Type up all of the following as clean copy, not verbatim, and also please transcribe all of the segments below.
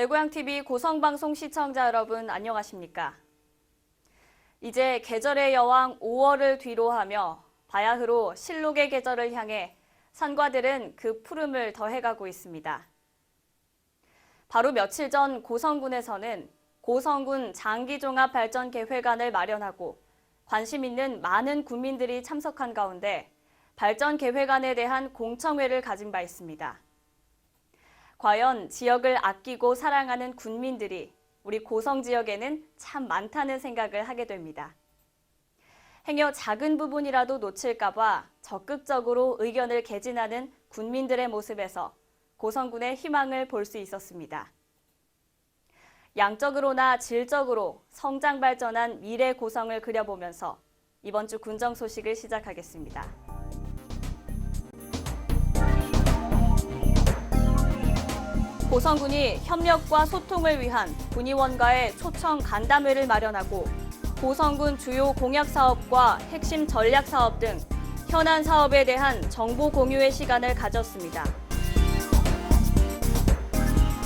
내고향TV 고성방송 시청자 여러분 안녕하십니까? 이제 계절의 여왕 5월을 뒤로하며 바야흐로 실록의 계절을 향해 산과들은 그 푸름을 더해가고 있습니다. 바로 며칠 전 고성군에서는 고성군 장기종합발전계획안을 마련하고 관심 있는 많은 군민들이 참석한 가운데 발전계획안에 대한 공청회를 가진 바 있습니다. 과연 지역을 아끼고 사랑하는 군민들이 우리 고성 지역에는 참 많다는 생각을 하게 됩니다. 행여 작은 부분이라도 놓칠까 봐 적극적으로 의견을 개진하는 군민들의 모습에서 고성군의 희망을 볼 수 있었습니다. 양적으로나 질적으로 성장 발전한 미래 고성을 그려보면서 이번 주 군정 소식을 시작하겠습니다. 고성군이 협력과 소통을 위한 군의원과의 초청 간담회를 마련하고 고성군 주요 공약 사업과 핵심 전략 사업 등 현안 사업에 대한 정보 공유의 시간을 가졌습니다.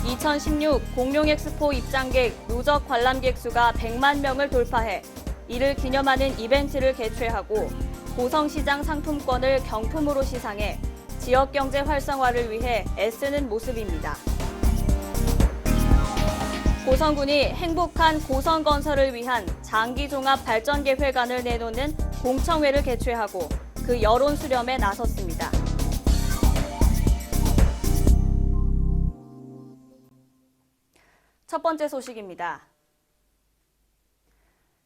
2016 공룡엑스포 입장객 누적 관람객 수가 100만 명을 돌파해 이를 기념하는 이벤트를 개최하고 고성시장 상품권을 경품으로 시상해 지역경제 활성화를 위해 애쓰는 모습입니다. 고성군이 행복한 고성건설을 위한 장기종합발전계획안을 내놓는 공청회를 개최하고 그 여론 수렴에 나섰습니다. 첫 번째 소식입니다.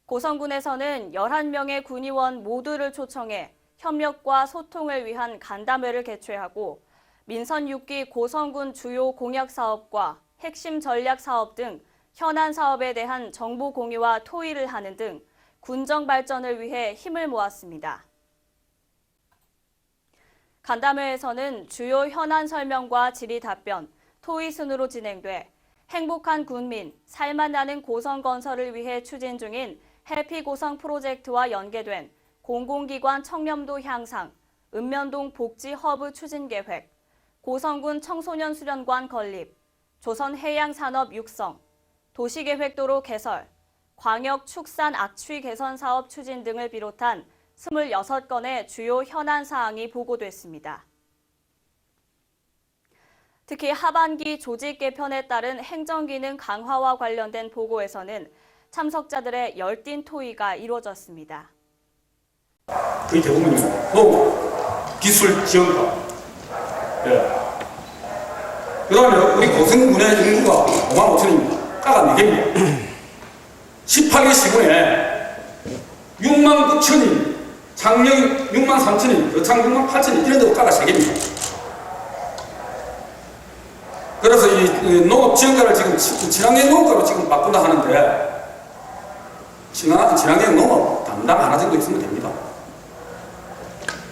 고성군에서는 11명의 군의원 모두를 초청해 협력과 소통을 위한 간담회를 개최하고 민선 6기 고성군 주요 공약 사업과 핵심 전략 사업 등 현안 사업에 대한 정보 공유와 토의를 하는 등 군정 발전을 위해 힘을 모았습니다. 간담회에서는 주요 현안 설명과 질의 답변, 토의 순으로 진행돼 행복한 군민, 살맛나는 고성 건설을 위해 추진 중인 해피고성 프로젝트와 연계된 공공기관 청렴도 향상, 읍면동 복지 허브 추진 계획, 고성군 청소년 수련관 건립, 조선해양산업 육성, 도시계획도로 개설, 광역 축산 악취 개선 사업 추진 등을 비롯한 26건의 주요 현안 사항이 보고됐습니다. 특히 하반기 조직 개편에 따른 행정기능 강화와 관련된 보고에서는 참석자들의 열띤 토의가 이루어졌습니다. 거의 대부분입니다. 또 기술 지원과 그 다음에 우리 고성군의 인구가 5만 5천입니다. 까가 4개입니다. 18개 시군에 6만 9천인, 창녕 6만 3천인, 여창 6만 8천인 이런 데도 까가 3개입니다. 그래서 이 농업 지원가를 지금 친환경 농업가로 지금 바꾼다 하는데 친환경 농업 담당 하나 정도 있으면 됩니다.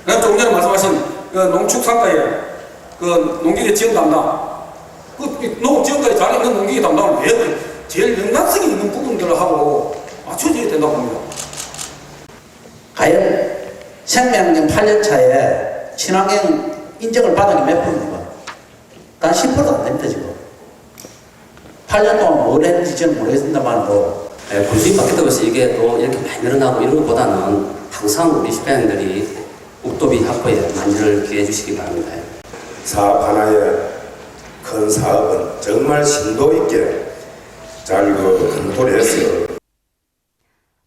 조금 전에 말씀하신 그 농축산가에 그 농기계 지원 담당 그 농업 지원까지 잘 있는 농기계 담당을 왜 제일 연관성이 있는 부분들을 하고 맞춰줘야 된다고 봅니다. 과연 생명력 8년 차에 친환경 인정을 받은 게 몇 프로입니까? 단 10%도 안 됩니다, 지금. 8년 동안 뭘 했는지 저는 모르겠습니다만, 군수님 바뀌었다고 해서 이게 또 이렇게 많이 늘어나고 이런 것보다는 항상 우리 시장님들이 옥도비 확보에 만전을 기해 주시기 바랍니다. 사업 하나의 큰 사업은 정말 심도 있게 잘 검토를 해서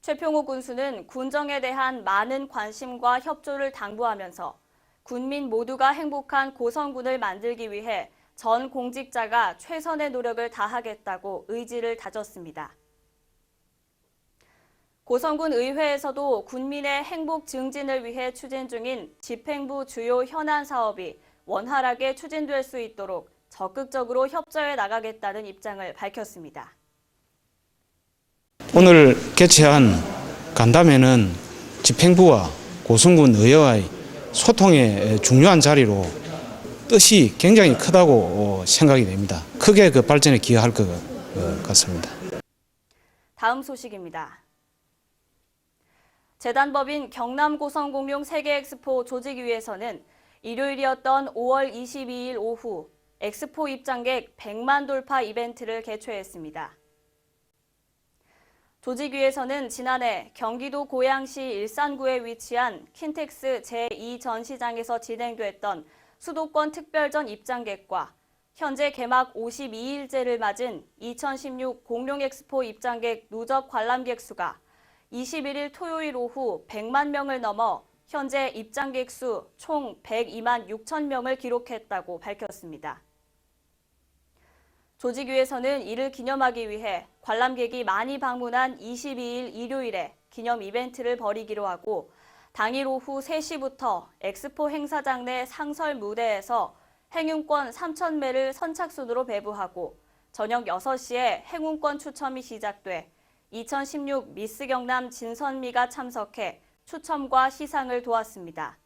최평호 군수는 군정에 대한 많은 관심과 협조를 당부하면서 군민 모두가 행복한 고성군을 만들기 위해 전 공직자가 최선의 노력을 다하겠다고 의지를 다졌습니다. 고성군 의회에서도 군민의 행복 증진을 위해 추진 중인 집행부 주요 현안 사업이 원활하게 추진될 수 있도록 적극적으로 협조해 나가겠다는 입장을 밝혔습니다. 오늘 개최한 간담회는 집행부와 고성군 의회와의 소통의 중요한 자리로 뜻이 굉장히 크다고 생각이 됩니다. 크게 그 발전에 기여할 것 같습니다. 다음 소식입니다. 재단법인 경남고성공룡 세계엑스포 조직위에서는 일요일이었던 5월 22일 오후 엑스포 입장객 100만 돌파 이벤트를 개최했습니다. 조직위에서는 지난해 경기도 고양시 일산구에 위치한 킨텍스 제2전시장에서 진행됐던 수도권 특별전 입장객과 현재 개막 52일째를 맞은 2016 공룡엑스포 입장객 누적 관람객 수가 21일 토요일 오후 100만 명을 넘어 현재 입장객 수 총 102만 6천 명을 기록했다고 밝혔습니다. 조직위에서는 이를 기념하기 위해 관람객이 많이 방문한 22일 일요일에 기념 이벤트를 벌이기로 하고 당일 오후 3시부터 엑스포 행사장 내 상설 무대에서 행운권 3,000매를 선착순으로 배부하고 저녁 6시에 행운권 추첨이 시작돼 2016 미스 경남 진선미가 참석해 추첨과 시상을 도왔습니다.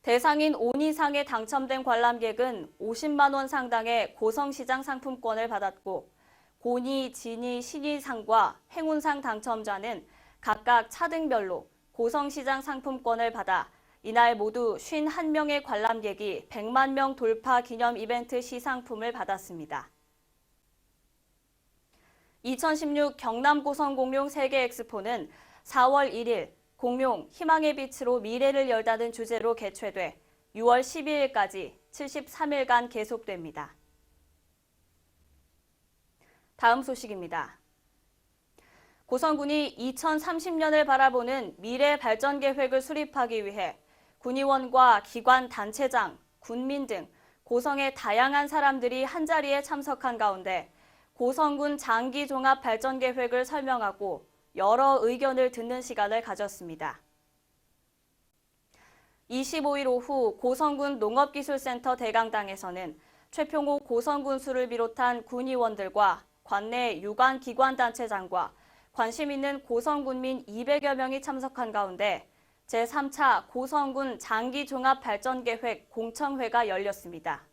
대상인 5 이상에 당첨된 관람객은 50만 원 상당의 고성시장 상품권을 받았고 고니, 진이, 신이상과 행운상 당첨자는 각각 차등별로 고성시장 상품권을 받아 이날 모두 51명의 관람객이 100만 명 돌파 기념 이벤트 시상품을 받았습니다. 2016 경남 고성 공룡 세계 엑스포는 4월 1일 공룡 희망의 빛으로 미래를 열다는 주제로 개최돼 6월 12일까지 73일간 계속됩니다. 다음 소식입니다. 고성군이 2030년을 바라보는 미래 발전 계획을 수립하기 위해 군의원과 기관 단체장, 군민 등 고성의 다양한 사람들이 한자리에 참석한 가운데 고성군 장기 종합 발전 계획을 설명하고 여러 의견을 듣는 시간을 가졌습니다. 25일 오후 고성군 농업기술센터 대강당에서는 최평호 고성군수를 비롯한 군의원들과 관내 유관기관단체장과 관심 있는 고성군민 200여 명이 참석한 가운데 제3차 고성군 장기종합발전계획 공청회가 열렸습니다.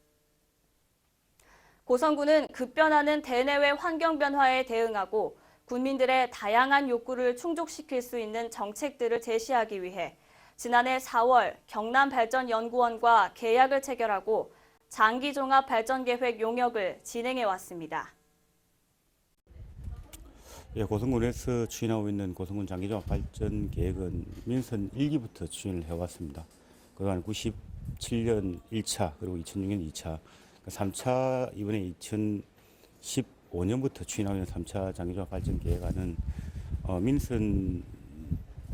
고성군은 급변하는 대내외 환경 변화에 대응하고 군민들의 다양한 욕구를 충족시킬 수 있는 정책들을 제시하기 위해 지난해 4월 경남발전연구원과 계약을 체결하고 장기종합발전계획 용역을 진행해 왔습니다. 고성군에서 추진하고 있는 고성군 장기종합발전계획은 민선 1기부터 추진을 해왔습니다. 그동안 97년 1차 그리고 2006년 2차, 3차 이번에 2015년부터 추진하고 있는 3차 장기종합발전계획안은 민선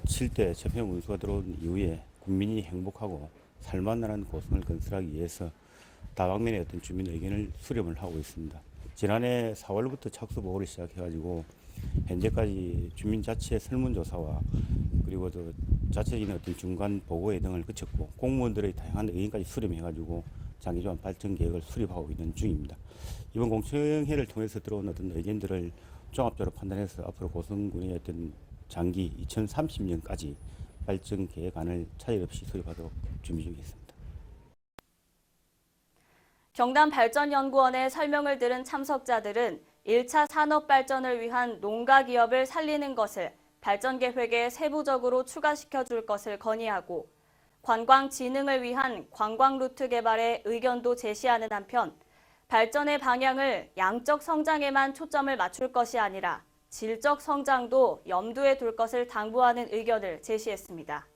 7대 최평호 군수가 들어온 이후에 국민이 행복하고 살만한 고성을 건설하기 위해서 다방면의 어떤 주민 의견을 수렴을 하고 있습니다. 지난해 4월부터 착수 보고를 시작해가지고 현재까지 주민자치 설문조사와 그리고 또 자체적인 어떤 중간 보고회 등을 거쳤고 공무원들의 다양한 의견까지 수렴해가지고 장기종합 발전 계획을 수립하고 있는 중입니다. 이번 공청회를 통해서 들어온 어떤 의견들을 종합적으로 판단해서 앞으로 고성군의 어떤 장기 2030년까지 발전 계획안을 차질 없이 수립하도록 준비 중에 있습니다. 경남발전연구원의 설명을 들은 참석자들은 1차 산업 발전을 위한 농가 기업을 살리는 것을 발전 계획에 세부적으로 추가시켜 줄 것을 건의하고 관광 진흥을 위한 관광 루트 개발에 의견도 제시하는 한편 발전의 방향을 양적 성장에만 초점을 맞출 것이 아니라 질적 성장도 염두에 둘 것을 당부하는 의견을 제시했습니다.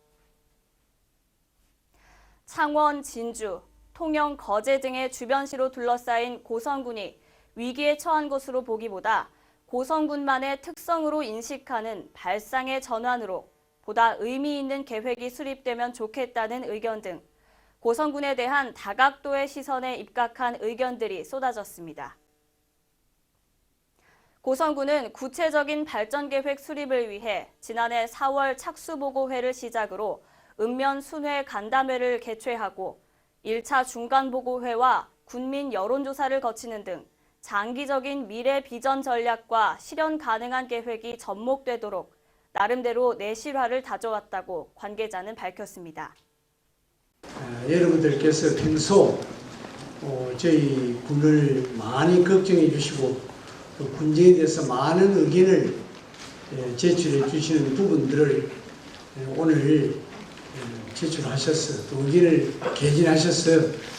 창원, 진주, 통영, 거제 등의 주변시로 둘러싸인 고성군이 위기에 처한 것으로 보기보다 고성군만의 특성으로 인식하는 발상의 전환으로 보다 의미 있는 계획이 수립되면 좋겠다는 의견 등 고성군에 대한 다각도의 시선에 입각한 의견들이 쏟아졌습니다. 고성군은 구체적인 발전계획 수립을 위해 지난해 4월 착수보고회를 시작으로 읍면 순회 간담회를 개최하고 1차 중간보고회와 군민 여론조사를 거치는 등 장기적인 미래 비전 전략과 실현 가능한 계획이 접목되도록 나름대로 내실화를 다져왔다고 관계자는 밝혔습니다. 여러분들께서 평소 저희 군을 많이 걱정해 주시고 군정에 대해서 많은 의견을 제출해 주시는 부분들을 오늘 제출하셔서 또 의견을 개진하셔서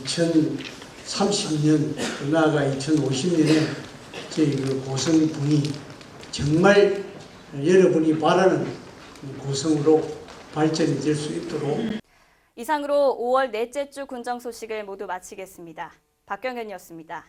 2030년 나아가 2050년에 저희 그 고성군이 정말 여러분이 바라는 고성으로 발전이 될 수 있도록. 이상으로 5월 넷째 주 군정 소식을 모두 마치겠습니다. 박경현이었습니다.